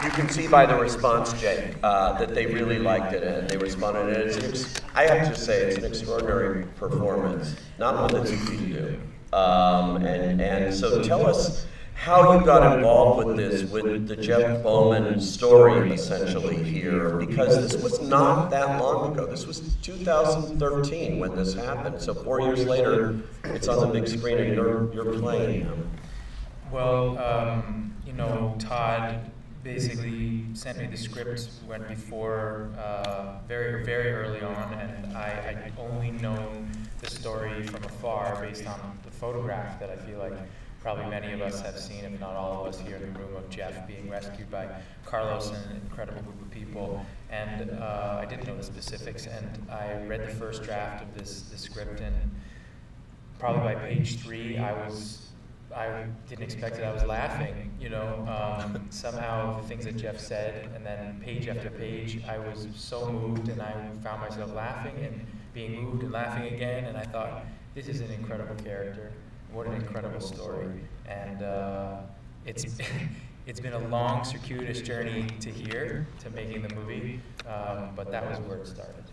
You can see by the response, Jake, that they really liked it and they responded. And I have to say, it's an extraordinary performance, not one that's easy to do. And so tell us how you got involved with this, with the Jeff Bowman story, essentially, here, because this was not that long ago. This was 2013 when this happened. So 4 years later, it's on the big screen and you're playing him. Well, you know, Todd basically sent me the script went before very, very early on, and I'd only known the story from afar based on the photograph that I feel like probably many of us have seen, if not all of us here in the room, of Jeff being rescued by Carlos and an incredible group of people. And I didn't know the specifics, and I read the first draft of this script, and probably by page 3, I didn't expect it. I was laughing, you know. Somehow the things that Jeff said, and then page after page, I was so moved, and I found myself laughing and being moved and laughing again. And I thought, this is an incredible character. What an incredible story. And it's been a long, circuitous journey to here, to making the movie, but that was where it started.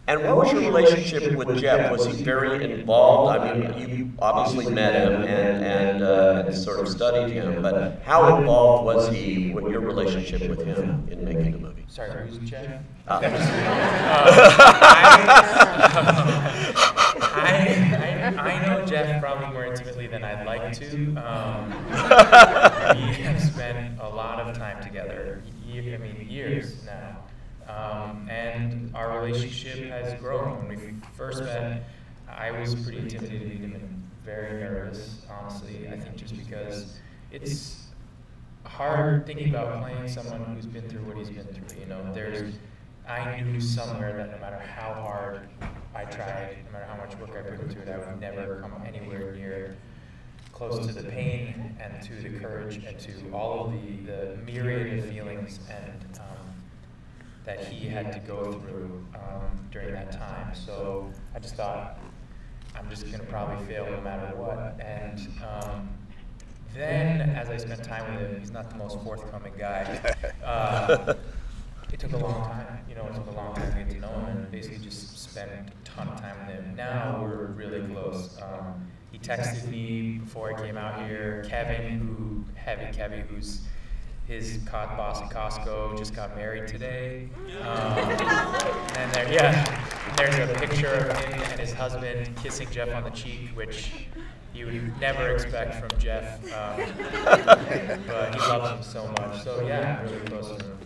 And what was your relationship with Jeff? Was he very involved? I mean, you obviously met him and sort of studied him, but how involved was he with your relationship with him in making the movie? Sorry, who's Jeff? I know Jeff probably more intimately than I'd like to. We have spent a lot of time together, years now. And our relationship has grown. When we first met, I was pretty intimidated and very nervous, honestly. I think just because it's hard thinking about playing someone who's been through what he's been through. You know, I knew somewhere that no matter how hard I tried, no matter how much work I put into it, I would never come anywhere near close to the pain and to the courage and to all of the myriad of feelings and that he had to go through during that time. So I just thought, I'm just going to probably fail no matter what. And then, as I spent time with him, he's not the most forthcoming guy. It took a long time. You know, it took a long time to get to know him and basically just spend a ton of time with him. Now we're really close. He texted me before I came out here. Kevin, who's his boss at Costco, just got married today. And there's a picture of him and his husband kissing Jeff on the cheek, which you would never expect from Jeff. But he loves him so much. So yeah, really close to him.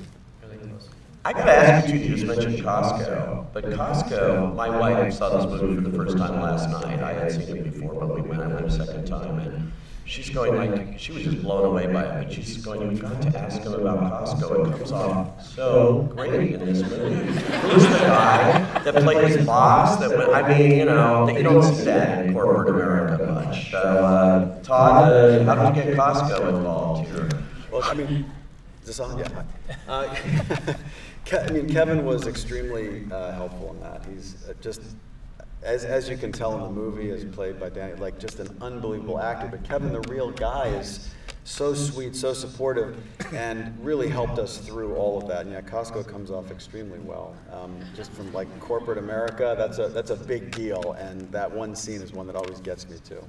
Really close. I gotta ask you too, you just mentioned Costco, but Costco, my wife saw this movie for the first time last night. I had seen it before, but I went a second time, and she's going like, she was just blown away by it, but she's going, you've got to ask him about Costco. It comes off so great in this movie. Who's the guy that played his boss? I mean, you know, you don't see that in corporate America much. So, Todd, how did you get Costco involved here? Well, I mean, is this on? Yeah. Kevin was extremely helpful in that. He's just, as you can tell in the movie, as played by Danny, like just an unbelievable actor. But Kevin, the real guy, is so sweet, so supportive, and really helped us through all of that. And yeah, Costco comes off extremely well. Just from like corporate America, that's a big deal, and that one scene is one that always gets me too.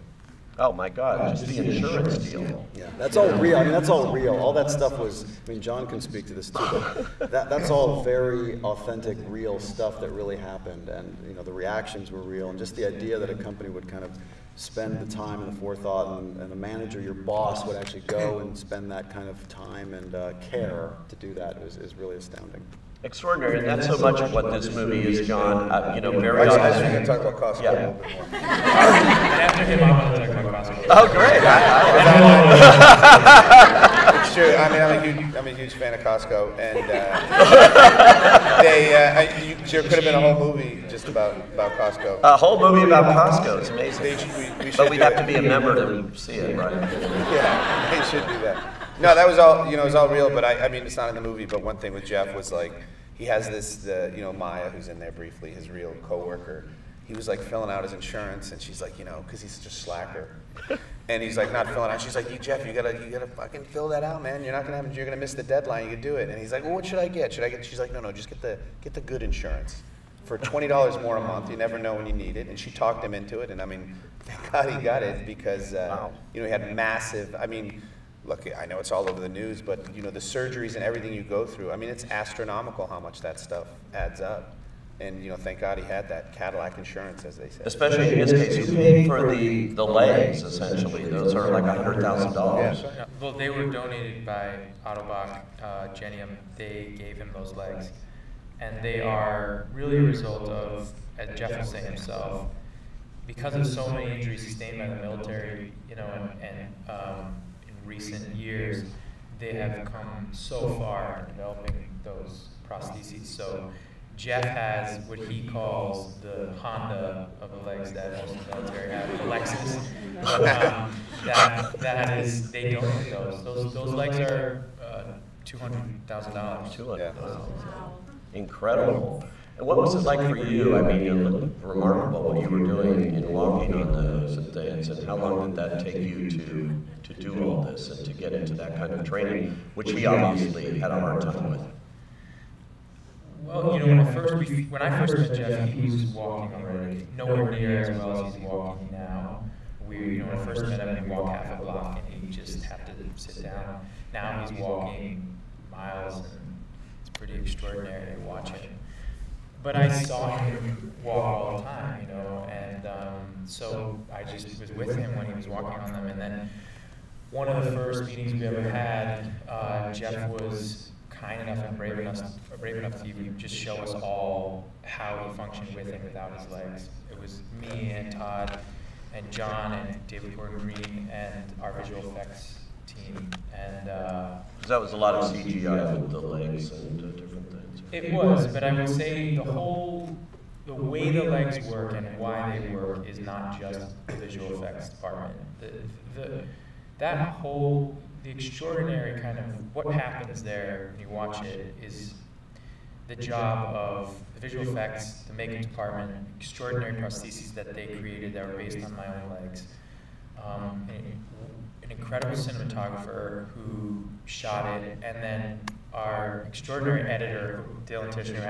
Oh my God, just the insurance deal. Yeah, that's all real. I mean, that's all real. All that stuff was, I mean, John can speak to this too, but that's all very authentic, real stuff that really happened. And, you know, the reactions were real. And just the idea that a company would kind of spend the time and the forethought, and a manager, your boss, would actually go and spend that kind of time and care to do that is really astounding. Extraordinary, and that's so much of what this movie is, John. You know, very often. often. We're going to talk about Costco a little bit more. And after him, I want to talk about Costco. Oh, great! It's true. I mean, I'm a huge fan of Costco, and there could have been a whole movie just about Costco. A whole movie about Costco. It's amazing. But we'd have to be a member to see it, right? Yeah, they should do that. No, that was all. You know, it was all real. But I mean, it's not in the movie. But one thing with Jeff was like, he has this, Maya, who's in there briefly, his real coworker. he was like filling out his insurance, and she's like, you know, because he's such a slacker. And he's like not filling out. She's like, Jeff, you gotta fucking fill that out, man. You're gonna miss the deadline. You can do it. And he's like, well, what should I get? She's like, no, just get the good insurance for $20 more a month. You never know when you need it. And she talked him into it. And I mean, thank God he got it because you know, he had massive. I mean, look, I know it's all over the news, but you know, the surgeries and everything you go through. I mean, it's astronomical how much that stuff adds up. And you know, thank God he had that Cadillac insurance, as they say. Especially in his case, who paid for the legs, essentially? Those are like $100,000. Yeah. Well, they were donated by Autobach Genium. They gave him those legs. And they are really a result of, as Jeff will say himself, because of so many injuries sustained by the military, you know, and in recent years, they have come so far in developing those prostheses. So Jeff has what he calls the Honda of the legs that most of the military have, the Lexus. That is, they donate those. Those legs are $200,000. Yeah. Incredible. And what was it like for you? I mean, it looked remarkable what you were doing in walking on those and things. And how long did that take you to do all this and to get into that kind of training, which he obviously had a hard time with? Well, you know, when I first met Jeff, he was walking already, nowhere near as well as he's walking now. You know, when I first met him, he'd walk half a block and he'd just have to sit down. Now he's walking miles, and it's pretty extraordinary to watch him. But I saw him walk all the time, you know, and so I just was with him when he was walking on them. And then one of the first meetings we ever had, Jeff was kind enough and brave enough to even just show us all how he functioned with and without his legs. It was me and Todd and John and David Gordon Green and our visual effects team. And that was a lot of CGI with the legs and different things. It was, but I would say the way the legs work and why they work is not just the visual effects department. The extraordinary kind of what happens there when you watch it is the job of the visual effects, the makeup department, extraordinary prostheses that they created that were based on my own legs. An incredible cinematographer who shot it, and then our extraordinary editor, Dylan Tishner,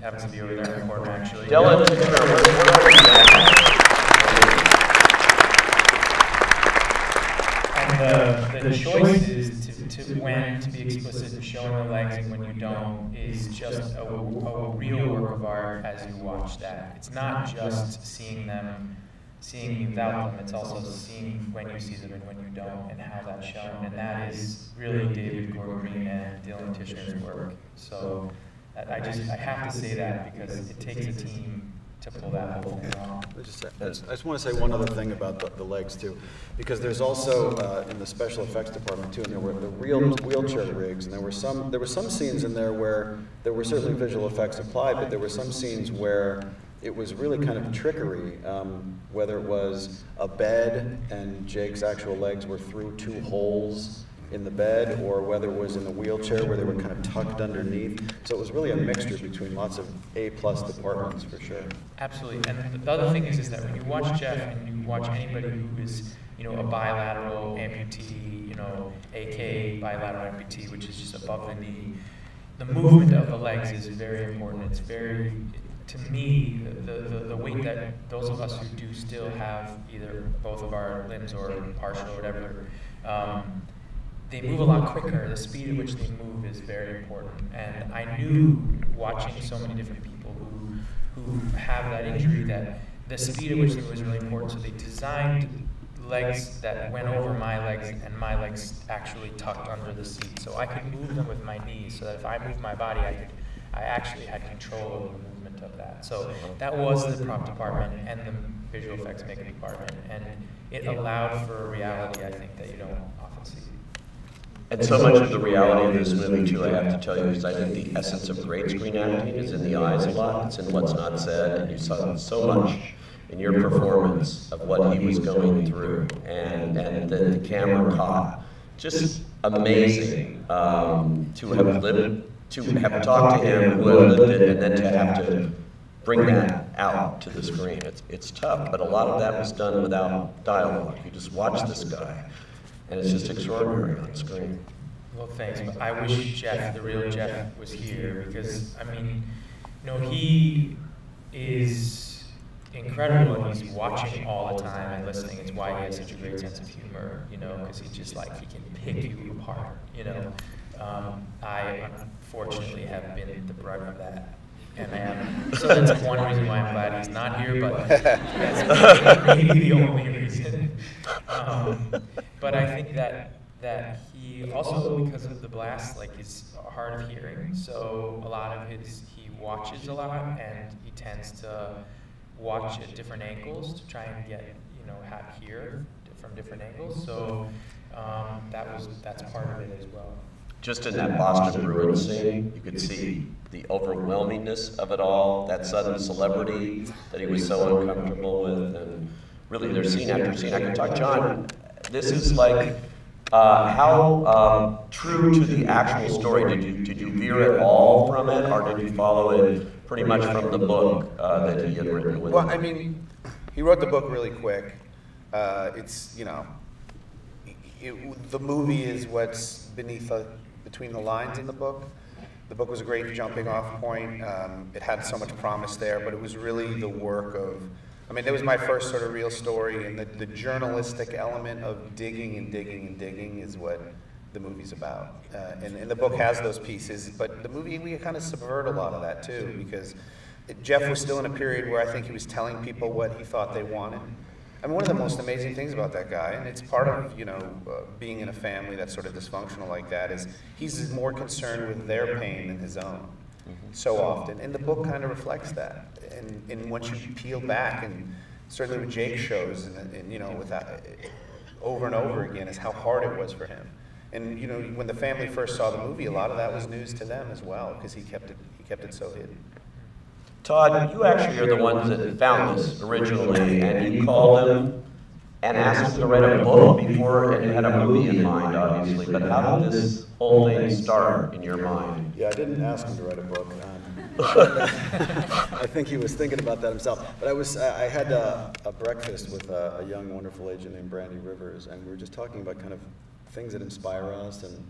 happens to be over there in the corner actually. Dylan And the choices to be explicit and showing the legs and when you don't is just a real work of art as you watch that. It's not just seeing me without them, it's also seeing when you see them and when you don't and how that's shown. And that is really David Gordon Green and Dylan Tishner's work. So I have to say that because it takes a team to pull that whole thing off. I just want to say one other thing about the legs too, because there's also in the special effects department too, and there were the real wheelchair rigs, and there were some scenes in there where there were certainly visual effects applied, but there were some scenes where it was really kind of trickery, whether it was a bed and Jake's actual legs were through 2 holes in the bed, or whether it was in the wheelchair where they were kind of tucked underneath. So it was really a mixture between lots of A+ departments for sure. Absolutely, and the other thing is that when you watch Jeff and you watch anybody who is, you know, a bilateral amputee, you know, AK bilateral amputee, which is just above the knee, the movement of the legs is very important. It's very, to me, the weight that those of us who do still have either both of our limbs or partial or whatever, they move a lot quicker. The speed at which they move is very important. And I knew, watching so many different people who have that injury, that the speed at which they move was really important. So they designed legs that went over my legs, and my legs actually tucked under the seat. So I could move them with my knees, so that if I moved my body, I actually had control over the movement of that. So that was the prop department and the visual effects makeup department. And it allowed for a reality, I think, that you don't often see. And so much of the reality of this movie, too, I have to tell you, is I think the essence of great screen acting is in the eyes a lot. It's in what's not said, and you saw so much in your performance of what he was going through, and the camera caught. Just amazing to have lived, to have talked to him, who had lived it, and then to have to bring that out to the screen. It's tough, but a lot of that was done without dialogue. You just watch this guy, and it's just extraordinary on screen. Well, thanks, but I wish Jeff, the real Jeff, was here because, I mean, you know, he is incredible and he's watching all the time and listening. It's why he has such a great sense of humor, you know, because he's just like, he can pick you apart, you know. I unfortunately have been the brunt of that. And I am. So that's one reason why I'm glad he's not here, but that's maybe the only reason. But I think that he also, because of the blast, like, is hard of hearing. So a lot of he watches a lot, and he tends to watch at different angles to try and get, you know, hear from different angles. So that's part of it as well. Just in that Boston Bruins scene, you could see the overwhelmingness of it all, that sudden celebrity that he was so uncomfortable with, and really there's scene after scene. I can talk, John, this is like, how true to the actual story, did you veer at all from it, or did you follow it pretty much from the book that he had written with? Well, I mean, he wrote the book really quick. It's, you know, the movie is what's between the lines in the book. The book was a great jumping off point. It had so much promise there, but it was really the work of, I mean, it was my first sort of real story, and the journalistic element of digging and digging and digging is what the movie's about. And the book has those pieces, but the movie, we kind of subvert a lot of that too, because Jeff was still in a period where I think he was telling people what he thought they wanted. I mean, one of the most amazing things about that guy, and it's part of, you know, being in a family that's sort of dysfunctional like that, is he's more concerned with their pain than his own, so often. And the book kind of reflects that. And once you peel back, and certainly with Jake shows, and you know, with that, over and over again, is how hard it was for him. And you know, when the family first saw the movie, a lot of that was news to them as well, because he kept it so hidden. Todd, you actually are the ones that found this originally, and you called them and asked them to write a book before, and you had a movie in mind, obviously, but how did this whole thing start in your mind? Yeah, I didn't ask him to write a book. I think he was thinking about that himself. But I had a breakfast with a young, wonderful agent named Brandy Rivers, and we were just talking about kind of things that inspire us, and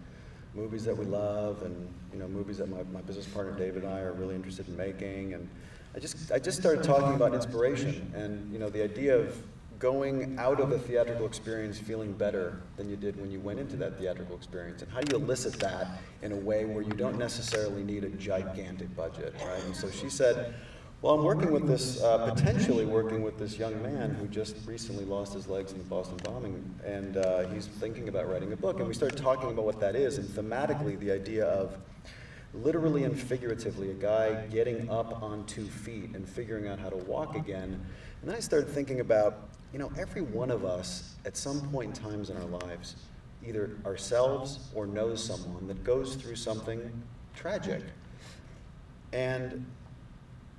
movies that we love, and you know, movies that my business partner David and I are really interested in making. And I just started talking about inspiration, and you know, the idea of going out of a theatrical experience feeling better than you did when you went into that theatrical experience, and how do you elicit that in a way where you don't necessarily need a gigantic budget, right? And so she said, well, I'm working with this, potentially working with this young man who just recently lost his legs in the Boston bombing, and he's thinking about writing a book. And we started talking about what that is, and thematically the idea of literally and figuratively a guy getting up on 2 feet and figuring out how to walk again. And then I started thinking about, you know, every one of us at some point in times in our lives, either ourselves or knows someone that goes through something tragic. And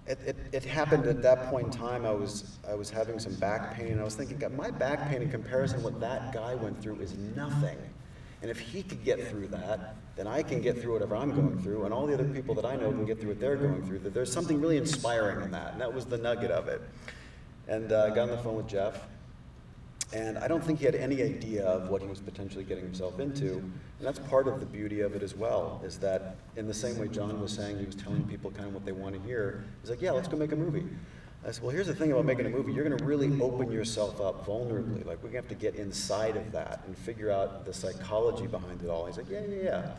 it happened at that point in time. I was having some back pain, and I was thinking, God, my back pain in comparison to what that guy went through is nothing. And if he could get through that, then I can get through whatever I'm going through, and all the other people that I know can get through what they're going through. That there's something really inspiring in that, and that was the nugget of it. And I got on the phone with Jeff, and I don't think he had any idea of what he was potentially getting himself into. And that's part of the beauty of it as well, is that in the same way John was saying, he was telling people kind of what they want to hear. He's like, yeah, let's go make a movie. I said, well, here's the thing about making a movie. You're going to really open yourself up vulnerably. Like, we're going to have to get inside of that and figure out the psychology behind it all. He's like, yeah.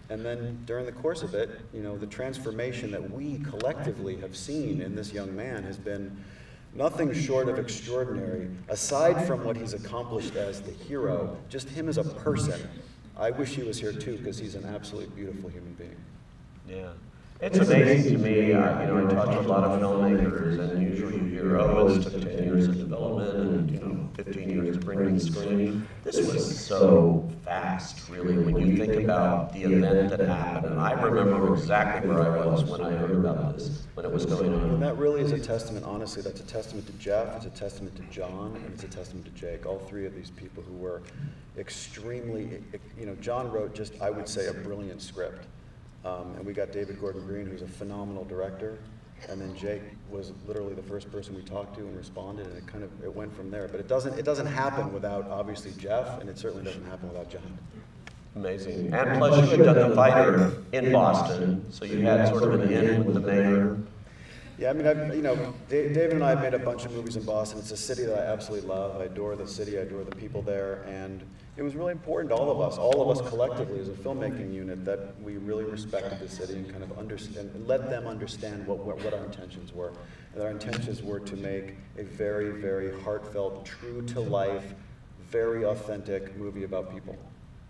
And then during the course of it, you know, the transformation that we collectively have seen in this young man has been nothing short of extraordinary. Aside from what he's accomplished as the hero, just him as a person. I wish he was here too, because he's an absolutely beautiful human being. Yeah. It's amazing to me, you know, I talk to a lot of filmmakers, and usually you hear, oh, it took 10 years of development and, you know, 15 years to bring to the screen. This was so fast, really, when you think about the event that happened. And I remember exactly where I was when I heard about this, when it was going on. And that really is a testament, honestly, that's a testament to Jeff, it's a testament to John, and it's a testament to Jake. All three of these people who were extremely, you know, John wrote just, I would say, a brilliant script. And we got David Gordon Green, who's a phenomenal director. And then Jake was literally the first person we talked to and responded, and it went from there. But it doesn't happen without obviously Jeff, and it certainly doesn't happen without John. Amazing. And plus you had done The Fighter in Boston, so you had sort of an in with the mayor. Yeah, I mean, David and I have made a bunch of movies in Boston. It's a city that I absolutely love. I adore the city, I adore the people there, and it was really important to all of us collectively as a filmmaking unit, that we really respected the city and kind of understand and let them understand what our intentions were. And our intentions were to make a very, very heartfelt, true to life, very authentic movie about people.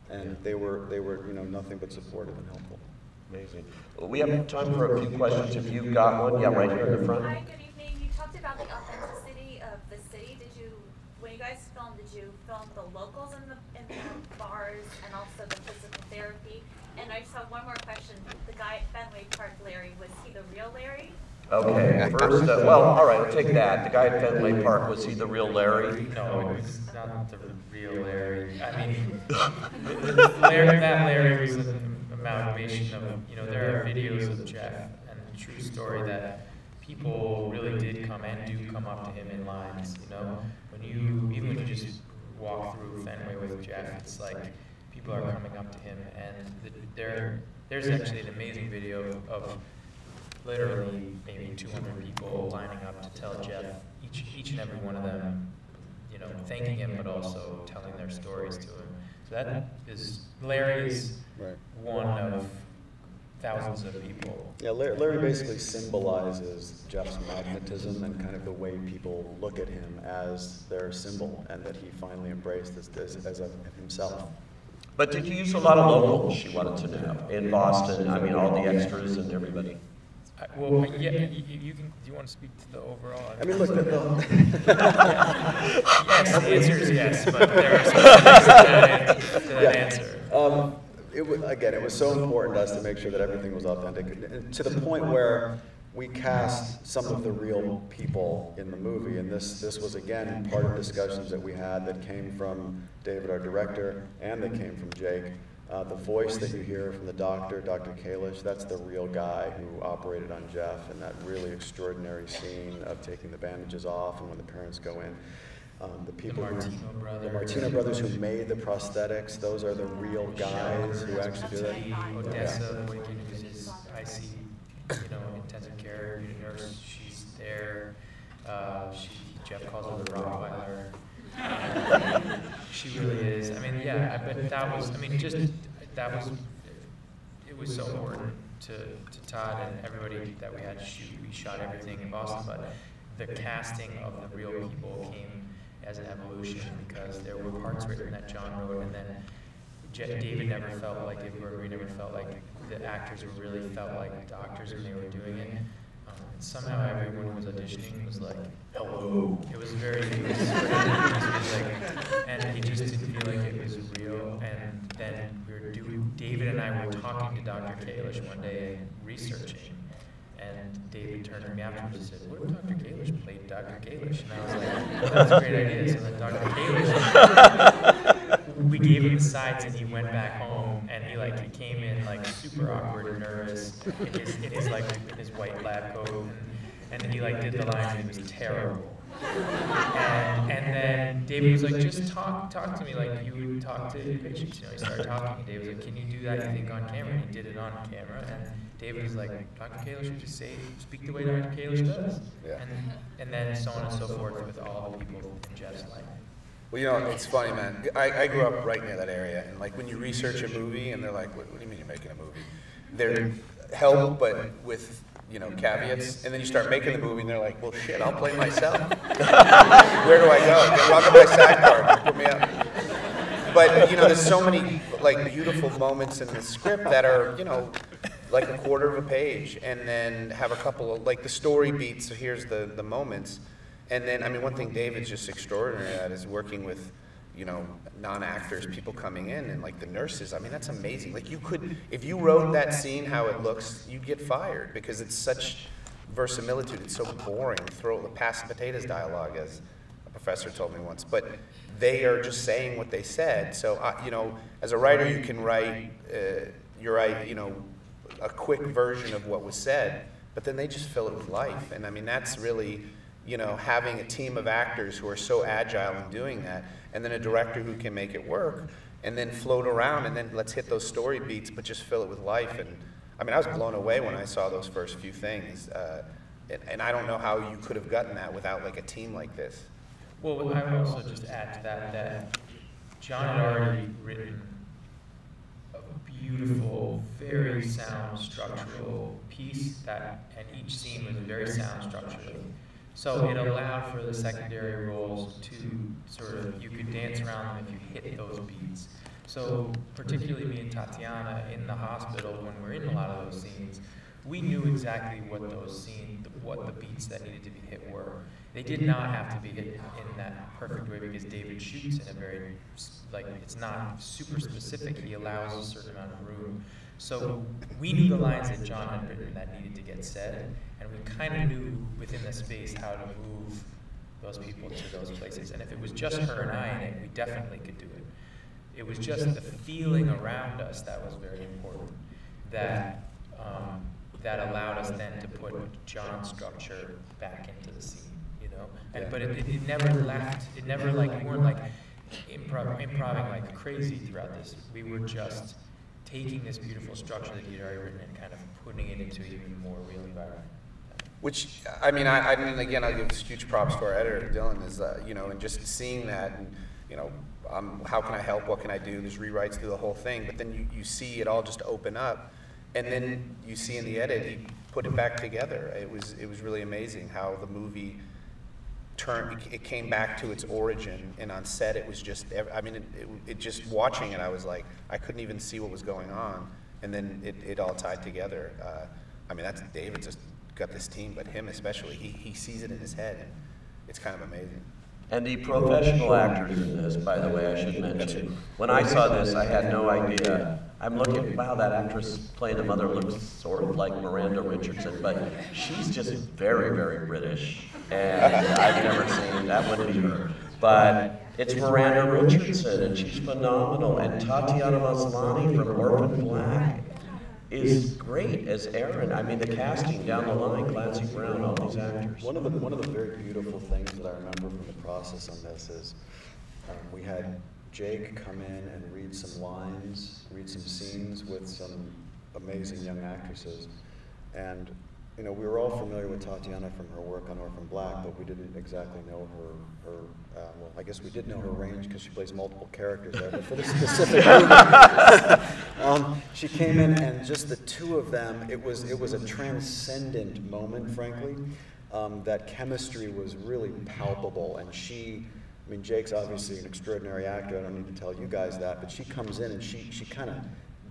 And they were nothing but supportive and helpful. Amazing. Well, we have time for a few questions if you've got one. Yeah, right here in the front. Hi, good evening. You talked about the authenticity of the city. When you guys filmed, did you film the locals in the bars and also the physical therapy? And I just have one more question. The guy at Fenway Park, Larry, was he the real Larry? Okay, first, well, all right, I'll take that. The guy at Fenway Park, was he the real Larry? No, it was not the real Larry. I mean, that Larry was an amalgamation of, there are videos of Jeff and the true story that people really did come up to him in lines, even when you just walk through Fenway with Jeff, it's like people are coming up to him, and there's actually an amazing video of literally maybe 200 people lining up to tell Jeff, each and every one of them, thanking him, but also telling their stories to him. So that is, Larry is one of thousands of people. Yeah, Larry basically symbolizes Jeff's magnetism and kind of the way people look at him as their symbol, and that he finally embraced as himself. But did you use a lot of locals, she wanted to know, in Boston? I mean, all the extras and everybody. Well, yeah, you can. Do you want to speak to the overall? I mean, look, yes, the answer is yes, but there are some things to that answer. It was so important to us to make sure that everything was authentic, and to the point where we cast some of the real people in the movie. And this was, again, part of discussions that we had that came from David, our director, and that came from Jake. The voice that you hear from the doctor, Dr. Kalish, that's the real guy who operated on Jeff in that really extraordinary scene of taking the bandages off and when the parents go in. The Martino brothers who made the prosthetics, those are the real guys who actually do that. Odessa, who's his IC, intensive care nurse, she's there. Jeff calls her the Rottweiler. She really is. I mean, yeah, but it was so important to Todd and everybody that we had to shoot. We shot everything in Boston, but the casting of the real people came as an evolution because there were parts written that John wrote, and then David never felt like it, or we never felt like the actors really felt like doctors when they were doing it. And somehow everyone who was auditioning was like, hello. It was and he just didn't feel like it was real. And then David and I were talking to Dr. Kalish one day and researching. And David turned to me afterwards and said, what if Dr. Kalish played Dr. Kalish? And I was like, well, that's a great idea. So then Dr. Kalish, we gave him the sides and he went back home and he came in super awkward and nervous in his white lab coat, and then he did the lines and it was terrible. And then David was like, just talk to me like you would talk to patients. He started talking, and David was like, can you do that, you think, on camera? And he did it on camera, and David was like, Dr. Kalish would just speak the way Dr. Kalish does. Yeah. And then so on and so forth with all the people in Jeff's life. Well, it's funny, man. I grew up right near that area, and when you research a movie, and they're like, what do you mean you're making a movie? They're help, but with caveats, and then you start making the movie, and they're like, well, shit, I'll play myself. Where do I go? Welcome to my sidecar. Put me up. But, there's so many, beautiful moments in the script that are, like a quarter of a page, and then have a couple of, the story beats, so here's the moments. And then, one thing David's just extraordinary at is working with, non-actors, people coming in, and the nurses. That's amazing. If you wrote that scene how it looks, you'd get fired because it's such verisimilitude. It's so boring. Throw the pass the potatoes dialogue, as a professor told me once. But they are just saying what they said. So, as a writer, you can write, a quick version of what was said. but then they just fill it with life. And I mean, that's really, you know, having a team of actors who are so agile in doing that, and then a director who can make it work, and then float around, and then let's hit those story beats, but just fill it with life. And I mean, I was blown away when I saw those first few things. And I don't know how you could have gotten that without like a team like this. Well, I would also just add to that John had already written a beautiful, very sound structural piece and each scene was very sound structurally. So it allowed for the secondary roles to sort of, you could dance around them if you hit those beats. So particularly me and Tatiana in the hospital, when we're in a lot of those scenes, we knew exactly what those scenes, what the beats that needed to be hit were. They did not have to be hit in that perfect way because David shoots in a very, like, it's not super specific. He allows a certain amount of room. So we knew the lines that John had written that needed to get said, and we kind of knew within the space how to move those people to those places. And if it was just her and I in it, we definitely could do it. It was just the feeling around us that was very important, that that allowed us then to put John's structure back into the scene, you know. And, but it never left. It never, like, we weren't like improving like crazy throughout this. We were just taking this beautiful structure that he'd already written and kind of putting it into an even more real environment. Which, I mean, I mean, again, I'll give huge props to our editor, Dylan, is, you know, and just seeing that, and, you know, how can I help, what can I do, there's rewrites through the whole thing, but then you see it all just open up, and then you see in the edit, he put it back together. It was really amazing how the movie it came back to its origin, and on set it was just, I mean, it just, watching it, I was like, I couldn't even see what was going on, and then it all tied together. I mean, that's, David just got this team, but him especially, he sees it in his head, and it's kind of amazing. And the professional actors in this, by the way, I should mention, when I saw this, I had no idea. I'm looking, wow, that actress playing the mother looks sort of like Miranda Richardson, but she's just very, very British, and I've never seen, that wouldn't be her. But it's Miranda Richardson, and she's phenomenal, and Tatiana Maslany from Orphan Black is great as Erin. I mean, the casting down the line, Clancy Brown, all these actors. One of the very beautiful things that I remember from the process on this is we had Jake come in and read some lines, read some scenes with some amazing young actresses. And, you know, we were all familiar with Tatiana from her work on Orphan Black, but we didn't exactly know her well, I guess we did know her range because she plays multiple characters there, but for this specific movie, she came in and just the two of them, it was a transcendent moment, frankly. That chemistry was really palpable, and I mean, Jake's obviously an extraordinary actor, I don't need to tell you guys that, but she comes in and she kind of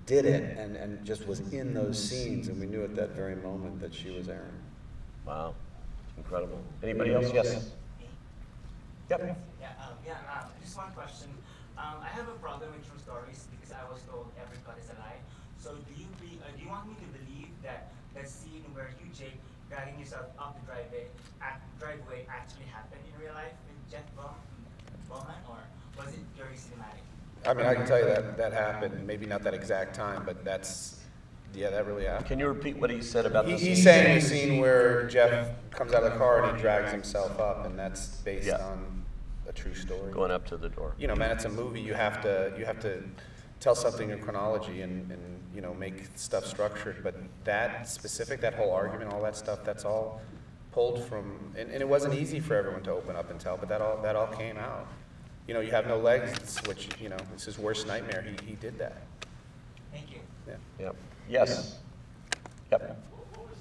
did it and just was in those scenes, and we knew at that very moment that she was Erin. Wow, incredible. Anybody else? Yes. Yep. Just one question. I have a problem with true stories because I was told every cut is a lie. So do you want me to believe that the scene where you, Jake, dragging yourself up the driveway actually happened in real life with Jeff Bowman, or was it purely cinematic? I mean, I can tell you that happened, maybe not that exact time, but yeah, that really happened. Can you repeat what he said about the scene? He's saying the scene where Jeff comes out of the car and he drags himself up, and that's based on a true story. Going up to the door. You know, man, it's a movie. You have to tell something in chronology and you know, make stuff structured. But that whole argument, all that stuff, that's all pulled from. And it wasn't easy for everyone to open up and tell, but that all came out. You know, you have no legs, which, you know, it's his worst nightmare. He did that. Thank you. Yeah. Yep. Yes. Yep. What was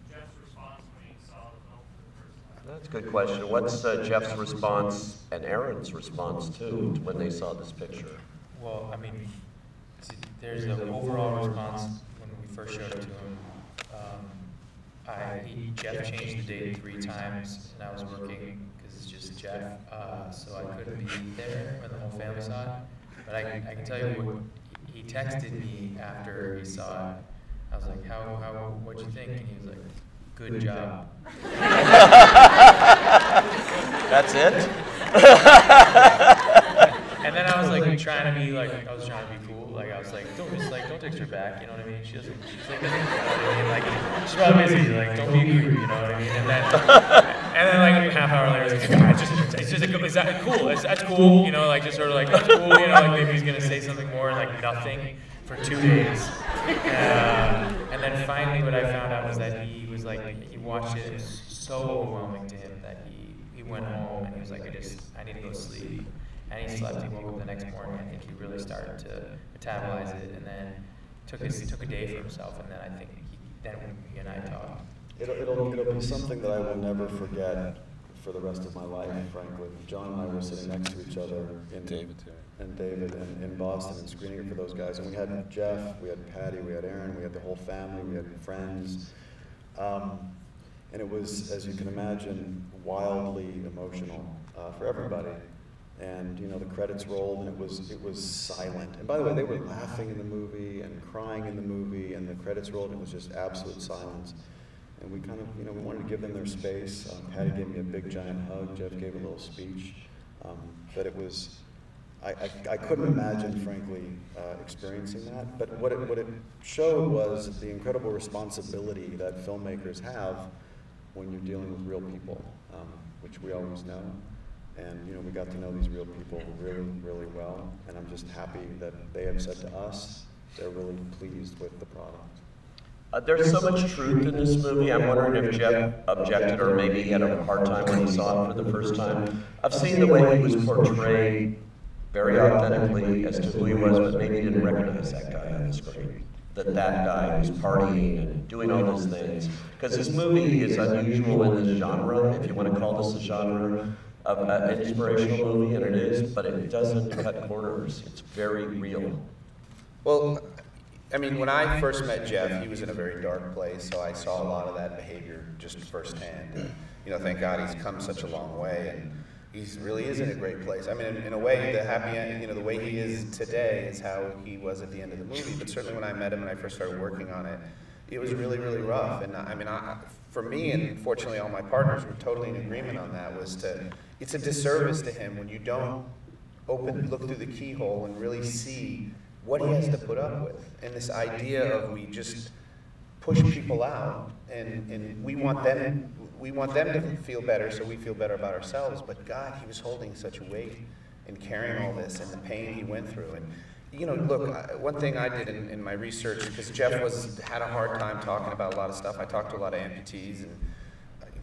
Jeff's response when he saw the film for the first time? That's a good question. What's Jeff's response and Erin's response too when they saw this picture? Well, I mean, there's an overall response when we first showed it to him. Jeff changed the date 3 times, and I was working because it's just Jeff, so I couldn't be there when the whole family saw it. But I can tell you what he texted me after he saw it. I was like, what'd you think? And he was like, good job. That's it? And then I was like trying to be cool. Like I was like, don't text her back. You know what I mean? She doesn't. She's like, doesn't. You know what I mean? Like she's probably busy. Like, don't be a creep, you know what I mean? And then like a half hour later, it's like, it's just like, is that cool? That's cool, you know, like just sort of like, that's cool, you know, like maybe he's gonna say something more, and like nothing for 2 days. And then finally, what I found out was that he was like, he watched it, it was so overwhelming to him that he went home and he was like, I need to go to sleep. And he slept. He woke up the next morning. I think he really started to metabolize it, and then took a day for himself. And then I think then he and I talked. It'll be something that I will never forget for the rest of my life. Frankly, John and I were sitting next to each other in Boston and screening it for those guys. And we had Jeff, we had Patty, we had Aaron, we had the whole family, we had friends. And it was, as you can imagine, wildly emotional for everybody. And you know, the credits rolled, and it was silent. And by the way, they were laughing in the movie and crying in the movie, and the credits rolled, and it was just absolute silence. And we kind of, you know, we wanted to give them their space. Patty gave me a big giant hug. Jeff gave a little speech. But it was, I couldn't imagine, frankly, experiencing that. But what it showed was the incredible responsibility that filmmakers have when you're dealing with real people, which we always know. And you know, we got to know these real people really, really well. And I'm just happy that they have said to us they're really pleased with the product. There's so much truth in this movie. I'm wondering if Jeff objected, or maybe he had a hard time when he saw it for the first time. I've seen the way he was portrayed very authentically as to who he was, but maybe he didn't recognize that guy on the screen. That guy who's partying and doing all those things. Because this movie is unusual in this genre, if you want to call this a genre, of an inspirational movie, and it is, but it doesn't cut corners. It's very real. Well, I mean, when I first met Jeff, he was in a very dark place, so I saw a lot of that behavior just firsthand. And, you know, thank God he's come such a long way, and he really is in a great place. I mean, in a way, the happy end, you know, the way he is today is how he was at the end of the movie. But certainly when I met him and I first started working on it, it was really, really rough. And I mean, for me, and fortunately all my partners were totally in agreement on that, it's a disservice to him when you don't look through the keyhole and really see what he has to put up with. And this idea of we just push people out, and we want them to feel better, so we feel better about ourselves. But God, he was holding such weight and carrying all this and the pain he went through. And you know, look, one thing I did in my research, because Jeff had a hard time talking about a lot of stuff. I talked to a lot of amputees, and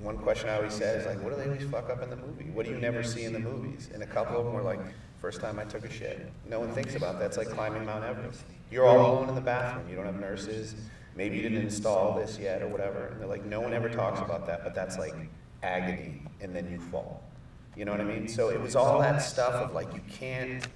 one question I always said is like, what do they always fuck up in the movie? What do you never see in the movies? And a couple of them were like, first time I took a shit. No one thinks about that. It's like climbing Mount Everest. You're all alone in the bathroom. You don't have nurses. Maybe you didn't install this yet or whatever. And they're like, no one ever talks about that, but that's like agony, and then you fall. You know what I mean? So it was all that stuff of like, you can't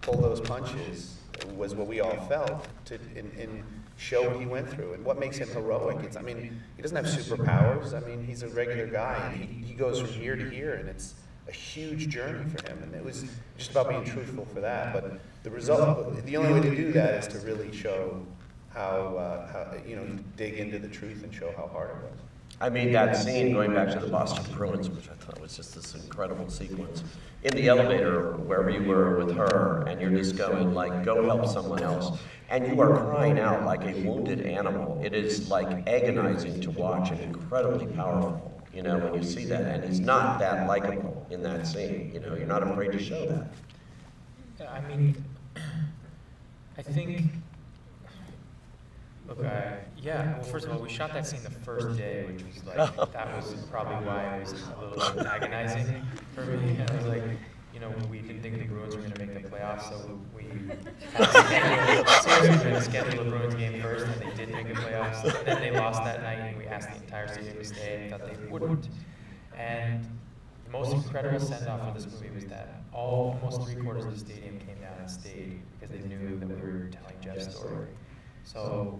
pull those punches, was what we all felt in show what he went through and what makes him heroic. I mean, he doesn't have superpowers. I mean, he's a regular guy, and he goes from here to here, and it's a huge journey for him. And it was just about being truthful for that. But the result, the only way to do that is to really show how you know, dig into the truth and show how hard it was. I mean, that scene, going back to the Boston Bruins, which I thought was just this incredible sequence, in the elevator, wherever you were with her, and you're just going, like, go help someone else, and you are crying out like a wounded animal. It is, like, agonizing to watch and incredibly powerful, you know, when you see that, and he's not that likable in that scene, you know, you're not afraid to show that. I mean, I think, look, yeah, well, first of all, we shot that scene the first day, which was like, that was probably why it was a little agonizing for me. And I was like, you know, we didn't think the Bruins were going to make the playoffs, so we had to schedule the Bruins game first, and they did make the playoffs. And then they lost that night, and we asked the entire stadium to stay, and thought they wouldn't. And the most incredible send-off of this movie was that almost 3/4 of the stadium came down and stayed because they knew that we were telling Jeff's story. So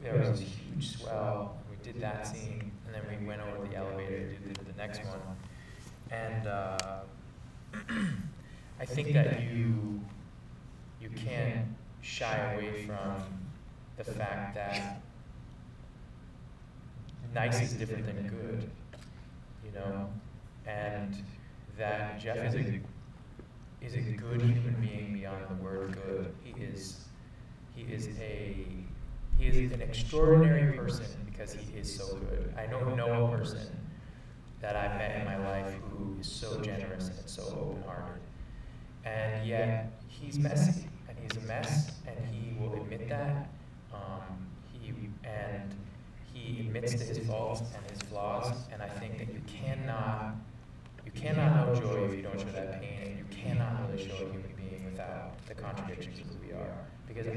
there was this huge swell. We did that scene, and then we went over the elevator and did the next one. And I think that you can't shy away from the fact that nice is different than good, you know, and that Jeff is a good human being beyond the word good. He is an extraordinary person because because he is so good. I know no person that I've met in my life who is so generous and so open-hearted. And yet, he's messy, and he's a mess, and he will admit that. He admits to his faults and his flaws, and I think that you cannot know joy if you don't show that pain, and you cannot really show a human being without the contradictions of who we are. Because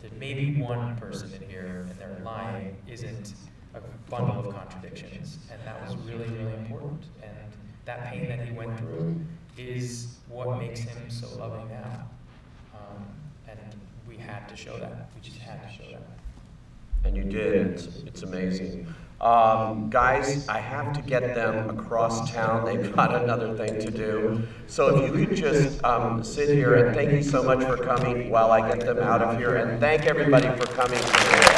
there may be one person in here, and their lying isn't a bundle of contradictions, and that was really, really important. And that pain that he went through is what makes him so loving now. And we had to show that. We just had to show that. And you did. It's amazing. Guys, I have to get them across town. They've got another thing to do. So if you could just sit here, and thank you so much for coming while I get them out of here. And thank everybody for coming today.